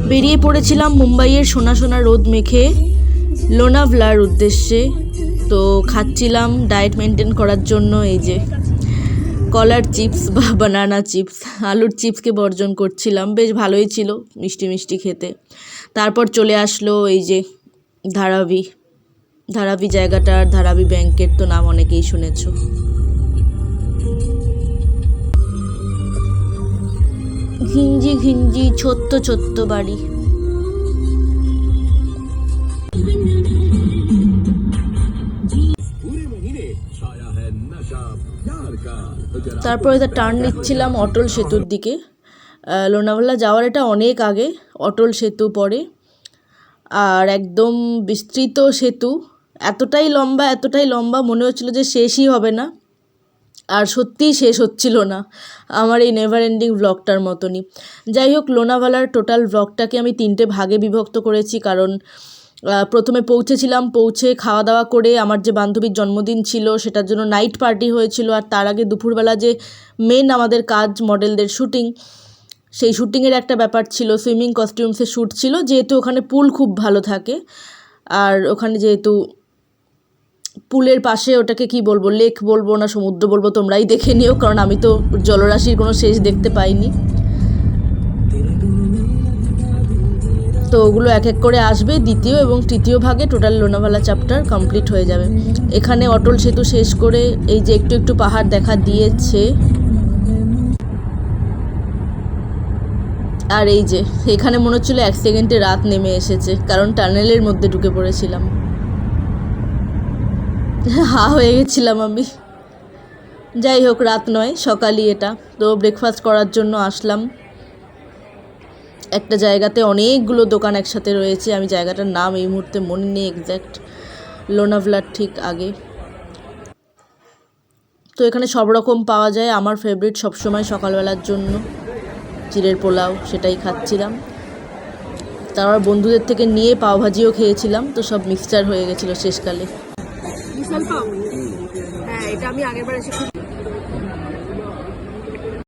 বেরিয়ে পড়েছিলাম মুম্বাইয়ের সোনা সোনা রোদ মেখে লোনাভলার উদ্দেশ্যে। তো খাচ্ছিলাম ডায়েট মেনটেন করার জন্য এই যে কলার চিপস বা বানানা চিপস, আলুর চিপসকে বর্জন করছিলাম। বেশ ভালোই ছিল মিষ্টি মিষ্টি খেতে। তারপর চলে আসলো এই যে ধারাবি জায়গাটার, ধারাবি ব্যাংকের তো নাম অনেকেই শুনেছো। ঘিঞ্জি ঘিঞ্জি ছোট্ট ছোট্ট বাড়ি। তারপরে টার্ন নিচ্ছিলাম অটল সেতুর দিকে। লোনাভালা যাওয়ার এটা অনেক আগে, অটল সেতু পরে। আর একদম বিস্তৃত সেতু, এতটাই লম্বা মনে হচ্ছিল যে শেষই হবে না। আর সত্যিই শেষ হচ্ছিল না, আমার এই নেভার এন্ডিং ব্লগটার মতনই। যাই হোক, লোনাভালার টোটাল ব্লগটাকে আমি 3টে ভাগে বিভক্ত করেছি। কারণ প্রথমে পৌঁছে খাওয়া দাওয়া করে আমার যে বান্ধবীর জন্মদিন ছিল সেটার জন্য নাইট পার্টি হয়েছিল। আর তার আগে দুপুরবেলা যে মেন আমাদের কাজ মডেলদের শ্যুটিং, সেই শ্যুটিংয়ের একটা ব্যাপার ছিল, সুইমিং কস্টিউমসের শ্যুট ছিল। যেহেতু ওখানে পুল খুব ভালো থাকে, আর ওখানে যেহেতু পুলের পাশে, ওটাকে কি বলবো, লেক বলবো না সমুদ্র বলবো, তোমরাই দেখে নিও, কারণ আমি তো জলরাশির কোনো শেষ দেখতে পাইনি। তো ওগুলো এক এক করে আসবে, দ্বিতীয় এবং তৃতীয় ভাগে টোটাল লোনাভালা চ্যাপ্টার কমপ্লিট হয়ে যাবে। এখানে অটল সেতু শেষ করে এই যে একটু একটু পাহাড় দেখা দিয়েছে। আর এই যে এখানে মনে হচ্ছিলো 1 সেকেন্ডে রাত নেমে এসেছে, কারণ টানেলের মধ্যে ঢুকে পড়েছিলাম। হয়ে গেছিলাম আমি। যাই হোক, রাত নয়, সকালই এটা। তো ব্রেকফাস্ট করার জন্য আসলাম একটা জায়গাতে, অনেকগুলো দোকান একসাথে রয়েছে। আমি জায়গাটার নাম এই মুহূর্তে মনে নেই এক্স্যাক্ট, লোনাভলার ঠিক আগে। তো এখানে সব রকম পাওয়া যায়। আমার ফেভারিট সবসময় সকালবেলার জন্য চিড়ের পোলাও, সেটাই খাচ্ছিলাম। তারপর বন্ধুদের থেকে নিয়ে পাওভাজিও খেয়েছিলাম। তো সব মিক্সচার হয়ে গেছিলো শেষকালে। মিশাল পাও, হ্যাঁ, এটা আমি আগেরবার এসে